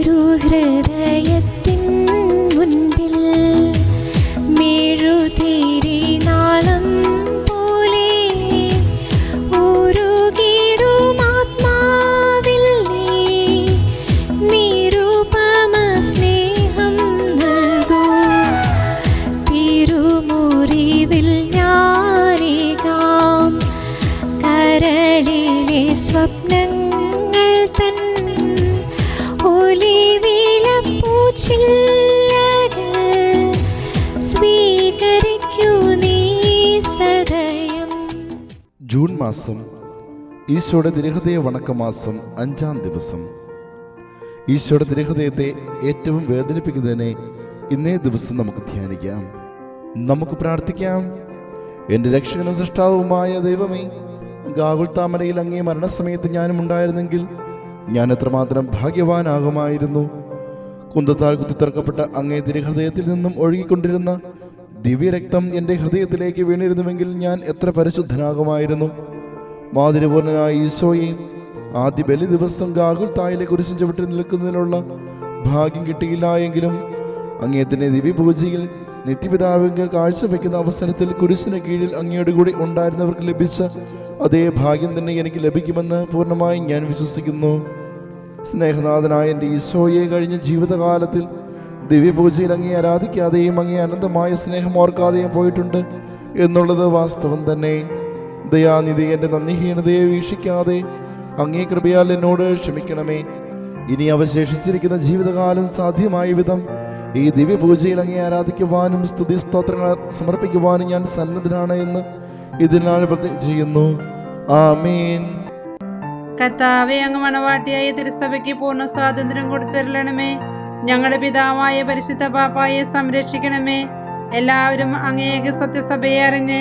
ഒരു ഹൃദയത്തിൻ മുൻപിൽ മെഴുതിരി നാളം പോലെ ഉരുകിടും ആത്മാവിൽ നീ നിരുപമ സ്നേഹം നൽകൂ. തിരുമുറിവിൽ ഞാനേകാം കരളിലെ സ്വപ്നങ്ങൾ തൻ സ്വീകരിക്കൂ നീ സദയം. ജൂൺ മാസം ഈശോയുടെ തിരുഹൃദയ വണക്കമാസം 5-ാം ദിവസം. ഈശോയുടെ തിരുഹൃദയത്തെ ഏറ്റവും വേദനിപ്പിക്കുന്നതിനെ ഇന്നേ ദിവസം നമുക്ക് ധ്യാനിക്കാം. നമുക്ക് പ്രാർത്ഥിക്കാം. എൻ്റെ രക്ഷകനും സൃഷ്ടാവുമായ ദൈവമേ, ഗാഗുൽത്താമലയിൽ അങ്ങേ മരണസമയത്ത് ഞാനും ഉണ്ടായിരുന്നെങ്കിൽ ഞാൻ എത്രമാത്രം ഭാഗ്യവാനാകുമായിരുന്നു. കുന്തത്താൽ കുത്തിത്തറക്കപ്പെട്ട അങ്ങേ തിരുഹൃദയത്തിൽ നിന്നും ഒഴുകിക്കൊണ്ടിരുന്ന ദിവ്യരക്തം എൻ്റെ ഹൃദയത്തിലേക്ക് വീണിരുന്നുവെങ്കിൽ ഞാൻ എത്ര പരിശുദ്ധനാകുമായിരുന്നു. മാതിരിപൂർണനായ ഈശോയെ, ആദ്യ ബലി ദിവസം ഗാഗുൽത്തായിലെ കുരിശിൻ ചവിട്ടി നിൽക്കുന്നതിനുള്ള ഭാഗ്യം കിട്ടിയില്ല എങ്കിലും അങ്ങേത്തിന്റെ ദിവ്യപൂജയിൽ നിത്യപിതാവിൽ കാഴ്ചവെക്കുന്ന അവസരത്തിൽ കുരിശിന് കീഴിൽ അങ്ങയുടെ കൂടെ ഉണ്ടായിരുന്നവർക്ക് ലഭിച്ച അതേ ഭാഗ്യം തന്നെ എനിക്ക് ലഭിക്കുമെന്ന് പൂർണ്ണമായും ഞാൻ വിശ്വസിക്കുന്നു. സ്നേഹനാഥനായ എൻ്റെ ഈശോയെ, കഴിഞ്ഞ ജീവിതകാലത്തിൽ ദിവ്യപൂജയിൽ അങ്ങേ ആരാധിക്കാതെയും അങ്ങേ അനന്തമായ സ്നേഹം ഓർക്കാതെയും പോയിട്ടുണ്ട് എന്നുള്ളത് വാസ്തവം തന്നെ. ദയാനിധി, എൻ്റെ നന്ദിഹീനതയെ വീക്ഷിക്കാതെ അങ്ങേ കൃപയാൽ എന്നോട് ക്ഷമിക്കണമേ. ഇനി അവശേഷിച്ചിരിക്കുന്ന ജീവിതകാലം സാധ്യമായ വിധം ഈ ദിവ്യപൂജയിൽ അങ്ങേ ആരാധിക്കുവാനും സ്തുതി സ്തോത്രങ്ങൾ സമർപ്പിക്കുവാനും ഞാൻ സന്നദ്ധനാണ് എന്ന് ഇതിനാൽ പ്രതിജ്ഞ ചെയ്യുന്നു. ആമേൻ. കർത്താവേ, അങ്ങ് മണവാട്ടിയായ തിരുസഭയ്ക്ക് പൂർണ്ണ സ്വാതന്ത്ര്യം കൊടുത്തരുളണമേ. ഞങ്ങളുടെ പിതാവായ പരിശുദ്ധ പാപ്പായെ സംരക്ഷിക്കണമേ. എല്ലാവരും അങ്ങേക സത്യസഭയെ അറിഞ്ഞ്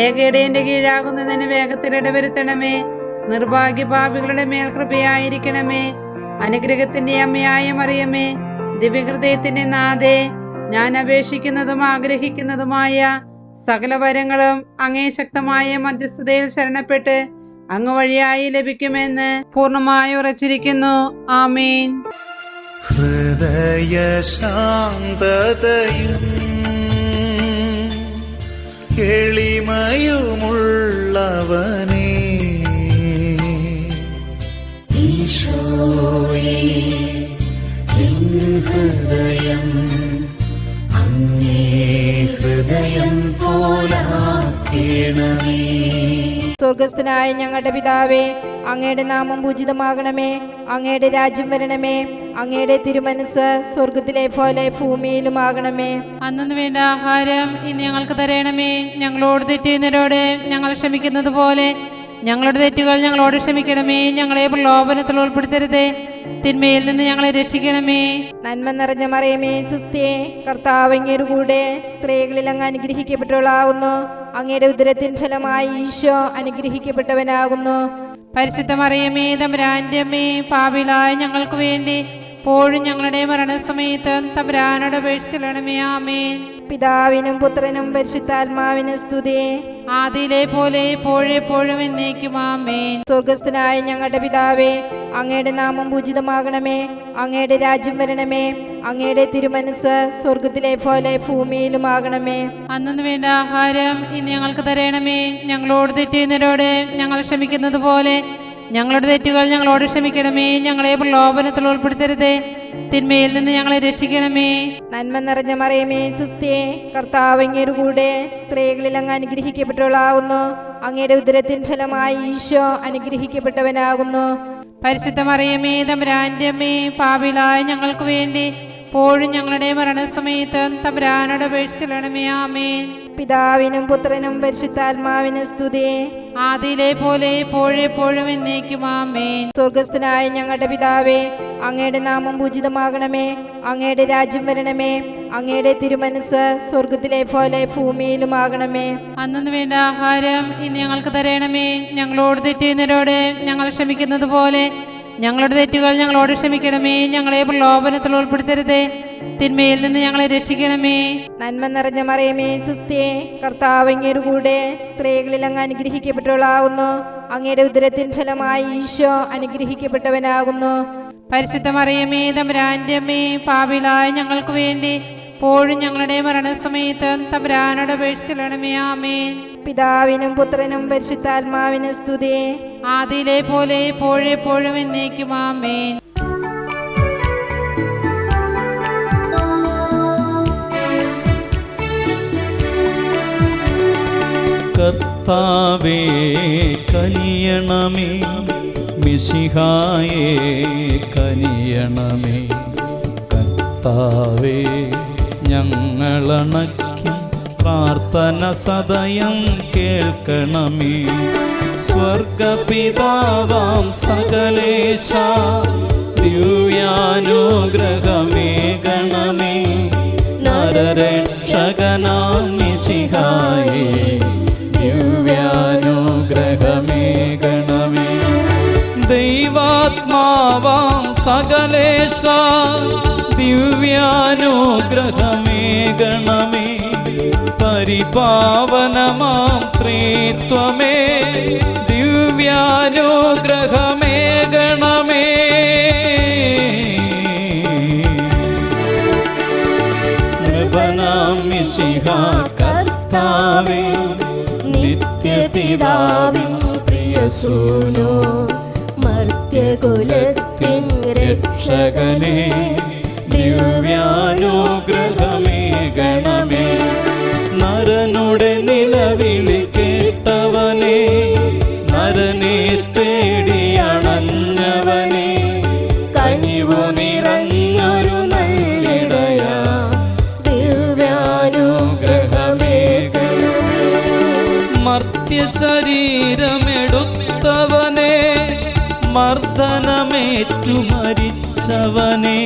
ഏകയിടയന്റെ കീഴാകുന്നതിന് വേഗത്തിൽ ഇടവരുത്തണമേ. നിർഭാഗ്യ പാപികളുടെ മേൽ കൃപയായിരിക്കണമേ. അനുഗ്രഹത്തിന്റെ അമ്മയായ മറിയമേ, ദിവ്യഹൃദയത്തിന്റെ നാഥേ, ഞാൻ അപേക്ഷിക്കുന്നതും ആഗ്രഹിക്കുന്നതുമായ സകല വരങ്ങളും അങ്ങേ ശക്തമായ മധ്യസ്ഥതയിൽ ശരണപ്പെട്ട് അങ്ങ് വഴിയായി ലഭിക്കുമെന്ന് പൂർണ്ണമായി ഉറച്ചിരിക്കുന്നു. ആമേൻ. ഹൃദയ ശാന്തതയും എളിമയുമുള്ളവനേ, ഈശോയേ, ഹൃദയം അങ്ങേ ഹൃദയം പോലാക്കേണമേ. സ്വർഗസ്ഥനായ ഞങ്ങളുടെ പിതാവേ, അങ്ങയുടെ നാമം പൂജിതമാകണമേ. അങ്ങയുടെ രാജ്യം വരണമേ. അങ്ങയുടെ തിരുമനസ് സ്വർഗത്തിലെ പോലെ ഭൂമിയിലുമാകണമേ. അന്നു വേണ്ട ആഹാരം ഇന്ന് ഞങ്ങൾക്ക് തരണമേ. ഞങ്ങളോട് തെറ്റുന്നവരോട് ഞങ്ങൾ ക്ഷമിക്കുന്നത് പോലെ ഞങ്ങളുടെ തെറ്റുകൾ ഞങ്ങളോട് ക്ഷമിക്കണമേ. ഞങ്ങളെ പ്രലോഭനത്തിൽ ഉൾപ്പെടുത്തരുതേ, തിന്മയിൽ നിന്ന് ഞങ്ങളെ രക്ഷിക്കണമേ. നന്മ നിറഞ്ഞ മറിയമേ, സുസ്ഥിയേ, കർത്താവ് അങ്ങയുടെ കൂടെ സ്ത്രീകളിൽ അങ്ങ് അനുഗ്രഹിക്കപ്പെട്ടവളാകുന്നു. അങ്ങയുടെ ഉദരത്തിൻ ഫലമായി ഈശോ അനുഗ്രഹിക്കപ്പെട്ടവനാകുന്നു. പരിശുദ്ധ മറിയമേ, തമ്പുരാന്റെ അമ്മേ, പാപികളായ ഞങ്ങൾക്ക് വേണ്ടി ഇപ്പോഴും ഞങ്ങളുടെ മരണസമയത്ത് തമ്പുരാനോട് അപേക്ഷിക്കണമേ. ആമേൻ. പിതാവിനും പുത്രനും പരിശുദ്ധാത്മാവിനും സ്തുതി, ആദിയിലെ പോലെ എപ്പോഴും എന്നേക്കും. ആമേൻ. സ്വർഗസ്ഥനായ ഞങ്ങളുടെ പിതാവേ, അങ്ങയുടെ നാമം പൂജിതമാകണമേ. അങ്ങയുടെ രാജ്യം വരണമേ. അങ്ങയുടെ തിരുമനസ് സ്വർഗത്തിലെ പോലെ ഭൂമിയിലുമാകണമേ. അന്നു വേണ്ട ആഹാരം ഇന്ന് ഞങ്ങൾക്ക് തരണമേ. ഞങ്ങളോട് തെറ്റുന്നവരോട് ഞങ്ങൾ ക്ഷമിക്കുന്നത് പോലെ ഞങ്ങളുടെ തെറ്റുകൾ ഞങ്ങളോട് ക്ഷമിക്കണമേ. ഞങ്ങളെ പ്രലോഭനത്തിൽ ഉൾപ്പെടുത്തരുതേ, തിന്മയിൽ നിന്ന് ഞങ്ങളെ രക്ഷിക്കണമേ. നന്മ നിറഞ്ഞ മറിയമേ, സുസ്ഥിയേ, കർത്താവ് അങ്ങയുടെ കൂടെ സ്ത്രീകളിൽ അങ്ങ് അനുഗ്രഹിക്കപ്പെട്ടവളാകുന്നു. അങ്ങയുടെ ഉദരത്തിൻ ഫലമായി ഈശോ അനുഗ്രഹിക്കപ്പെട്ടവനാകുന്നു. പരിശുദ്ധ മറിയമേ, തമ്പുരാന്റെ അമ്മേ, പാപികളായ ഞങ്ങൾക്ക് വേണ്ടി ഇപ്പോഴും ഞങ്ങളുടെ മരണസമയത്ത് തമ്പുരാനോട് അപേക്ഷിക്കണമേ. ആമേൻ. പിതാവിനും പുത്രനും പരിശുദ്ധാത്മാവിനും സ്തുതി, ആദിയിലെ പോലെ എപ്പോഴും എന്നേക്കും. ആമേൻ. സ്വർഗസ്ഥനായ ഞങ്ങളുടെ പിതാവേ, അങ്ങയുടെ നാമം പൂജിതമാകണമേ. അങ്ങയുടെ രാജ്യം വരണമേ. അങ്ങയുടെ തിരുമനസ് സ്വർഗത്തിലെ പോലെ ഭൂമിയിലുമാകണമേ. അന്നു വേണ്ട ആഹാരം ഇന്ന് ഞങ്ങൾക്ക് തരണമേ. ഞങ്ങളോട് തെറ്റുന്നവരോട് ഞങ്ങൾ ക്ഷമിക്കുന്നത് പോലെ ഞങ്ങളുടെ തെറ്റുകൾ ഞങ്ങളോട് ക്ഷമിക്കണമേ. ഞങ്ങളെ പ്രലോഭനത്തിൽ ഉൾപ്പെടുത്തരുതേ, തിന്മയിൽ നിന്ന് ഞങ്ങളെ രക്ഷിക്കണമേ. നന്മ നിറഞ്ഞ മറിയമേ, സുസ്ഥിയേ, കർത്താവ് അങ്ങയുടെ കൂടെ സ്ത്രീകളിൽ അങ്ങ് അനുഗ്രഹിക്കപ്പെട്ടവളാകുന്നു. അങ്ങയുടെ ഉദരത്തിൻ ഫലമായി ഈശോ അനുഗ്രഹിക്കപ്പെട്ടവനാകുന്നു. പരിശുദ്ധ മറിയമേ തമ്പുരാന്റെ അമ്മേ, പാപികളായ ഞങ്ങൾക്ക് വേണ്ടി ഇപ്പോഴും ഞങ്ങളുടെ മരണസമയത്ത് തമ്പുരാനോട് അപേക്ഷിക്കണമേ. ആമേൻ. പിതാവിനും പുത്രനും പരിശുദ്ധാത്മാവിനും സ്തുതി. ആദിയിലെ പോലെ എപ്പോഴും എന്നേക്കും. ആമേൻ. കർത്താവേ കനിയണമേ, മിശിഹായേ കനിയണമേ. കർത്താവേ ഞങ്ങളണയ്ക്കും പ്രാർത്ഥന സദയം കേൾക്കണമേ. സ്വർഗപിതാവാം സകലേശ ദിവ്യാനുഗ്രഹമേകണമേ. നരരക്ഷകനാം മിശിഹായേ ദിവ്യാനുഗ്രഹമേകണമേ. ദൈവാത്മാവാം സകലേശ ദിവ്യാനുഗ്രഹമേകണമേ. പരിപാവനമാം ത്രിത്വമേ ദിവ്യാനുഗ്രഹമേകണമേ. നൃപനാം മിശിഹാ കർത്താവേ, നിത്യപിതാവിൻ പ്രിയസൂനോ, മർത്യകുലത്തിൻ രക്ഷകനേ ദിവ്യാനുഗ്രഹമേകണമേ. നരനുടെ നിലവിളി കേട്ടവനേ, നരനെ തേടിയണഞ്ഞവനേ, കനിവു നിറഞ്ഞൊരു നല്ലിടയാ ദിവ്യാനുഗ്രഹമേകണമേ. മർത്യശരീരമെടുത്തവനേ, മർദ്ദനമേറ്റു മരിച്ചവനേ,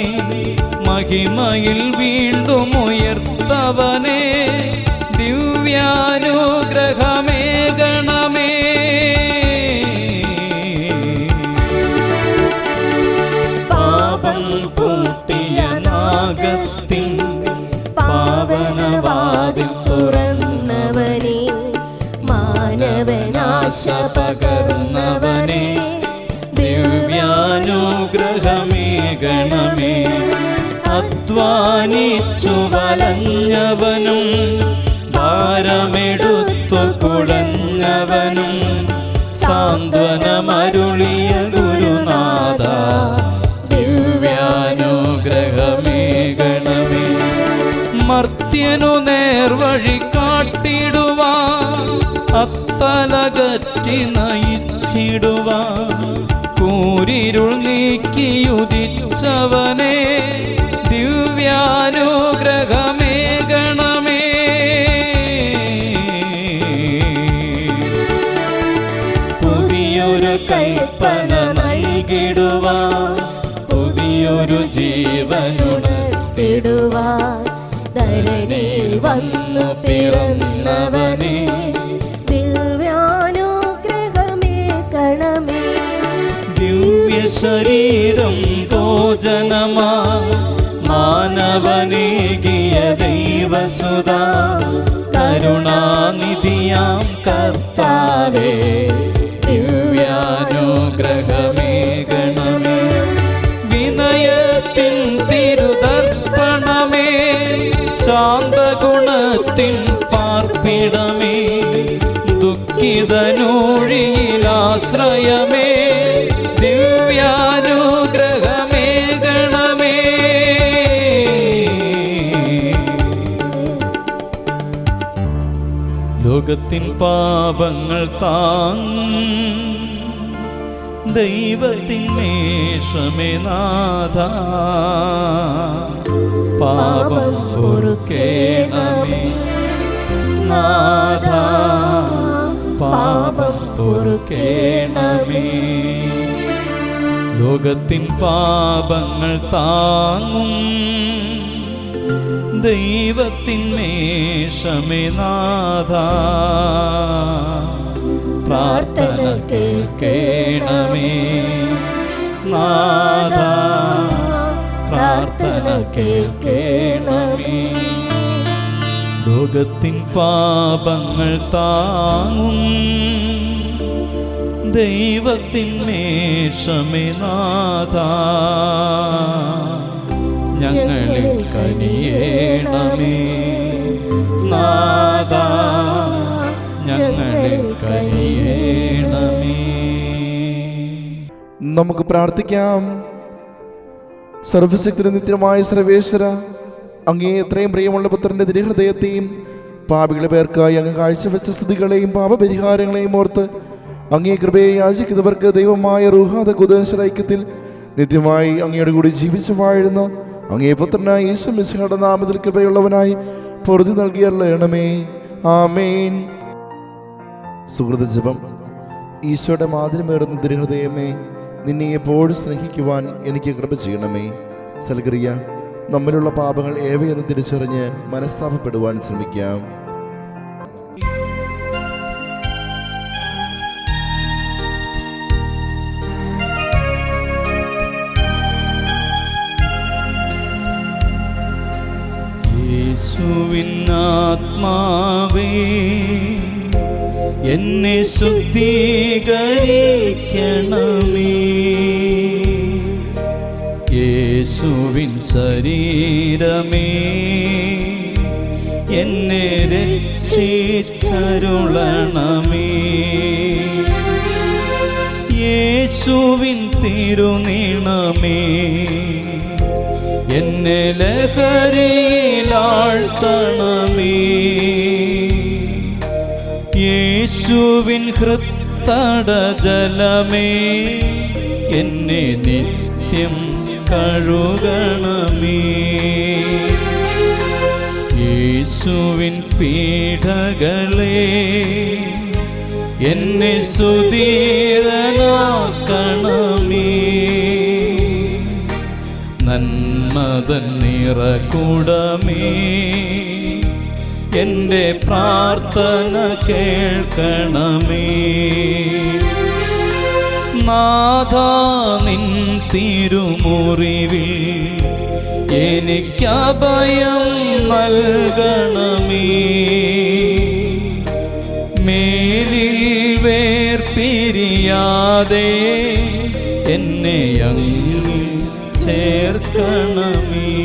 മഹിമയിൽ വീണ്ടും ഉയർത്തവനേ ദിവ്യാനുഗ്രഹമേകണമേ. പാപം പൂട്ടിയ നാഗത്തിൻ പാവനവാതിൽ തുറന്നവനേ, മാനവനാശ പകർന്നവനേ ദിവ്യാനുഗ്രഹമേകണമേ. അധ്വാനിച്ചു വലഞ്ഞവനും ഭാരമെടുത്തു കുഴഞ്ഞവനും സാന്ത്വനമരുളിയ ഗുരുനാഥ ദിവ്യാനുഗ്രഹമേകണമേ. മർത്യനു നേർവഴി കാട്ടിടുവാൻ, അത്തലകറ്റി നയിച്ചിടുവാൻ, കൂരിരുൾ നീക്കിയുദിച്ചവനേ ദിവ്യാനുഗ്രഹമേകണമേ. പുതിയൊരു കൽപ്പന നൽകിടുവാൻ, പുതിയൊരു ജീവനുണർത്തിടുവാൻ, ധരണിയിൽ വന്നു പിറന്നവനേ ദിവ്യാനുഗ്രഹമേകണമേ. ദിവ്യശരീരം ഭോജനമാ മാനവനേകിയ ദൈവസുതാ, കരുണാനിധിയാം കർത്താവേ ദിവ്യാനുഗ്രഹമേകണമേ. വിനയത്തിൻ തിരുതർപ്പണമേ, ശാന്തഗുണത്തിൻ പാർപ്പിടമേ, ദുഃഖിതനൂഴിയിലാശ്രയമേ ദിവ്യാനുഗ്രഹമേകണമേ. ലോകത്തിൻ പാപങ്ങൾ താങ്ങും ദൈവത്തിൻ മേഷമേ നാഥ, പാപം പൊറുക്കേണമേ നാഥ, പാപം പൊറുക്കേണമേ. ലോകത്തിൻ പാപങ്ങൾ താങ്ങും ദൈവത്തിൻ മേഷമേ നാഥ, പ്രാർത്ഥന കേൾക്കേണമേ നാഥ, പ്രാർത്ഥന കേൾക്കേണമേ. ലോകത്തിൻ പാപങ്ങൾ താങ്ങും ദൈവത്തിന്മേഷമേ നാഥ, ഞങ്ങളിൽ കനിയേണമേ നാഥ, ഞങ്ങളിൽ കനിയേണമേ. നമുക്ക് പ്രാർത്ഥിക്കാം. സർവശക്തനും നിത്യമായ സർവേശ്വര, അങ്ങേ എത്രയും പ്രിയമുള്ള പുത്രന്റെ തിരുഹൃദയത്തെയും പാപികളെ പേർക്കായി അങ്ങ് കാഴ്ചവെച്ച സ്തുതികളെയും പാപപരിഹാരങ്ങളെയും ഓർത്ത് അങ്ങേ കൃപയെ യാചിക്കുന്നവർക്ക് ദൈവമായ റൂഹാദ ഖുദ്ദൂസ് ഐക്യത്തിൽ നിത്യമായി അങ്ങയുടെ കൂടി ജീവിച്ചു വാഴുന്ന അങ്ങേ പുത്രനായ യേശു മിശിഹായുടെ നാമത്തിൽ കൃപയുള്ളവനായി പൊറുതി നൽകിയരുളണമേ. ആമേൻ. സുഹൃത ജപം. ഈശോയുടെ മാതിരിമേറുന്ന തിരുഹൃദയമേ, നിന്നെ എപ്പോഴും സ്നേഹിക്കുവാൻ എനിക്ക് കൃപ ചെയ്യണമേ. സൽക്രിയ. നമ്മിലുള്ള പാപങ്ങൾ ഏവയെന്ന് തിരിച്ചറിഞ്ഞ് മനസ്താപപ്പെടുവാൻ ശ്രമിക്കാം. യേശുവിനാത്മാവേ, എന്നെ ശുദ്ധീകരിക്കണമേ. യേശുവിൻ ശരീരമേ, എന്നെ രക്ഷിച്ചരുളണമേ. യേശുവിൻ തിരുനിണമേ, എന്നെ ലഹരിയിലാഴ്ത്തണമേ. യേശുവിൻ ഹൃത്തടജലമേ, എന്നെ നിത്യം കഴുകണമേ. യേശുവിൻ പീഠകളേ, എന്നെ സുധീരനാക്കണമേ. നന്മതൻ നിറകുടമേ, എൻ്റെ പ്രാർത്ഥന കേൾക്കണമേ. നാഥാ, നിൻ തിരുമുറിവിൽ എനിക്കഭയം നൽകണമേ. മേലിൽ വേർപിരിയാതെ എന്നെ അങ്ങിൽ ചേർക്കണമേ.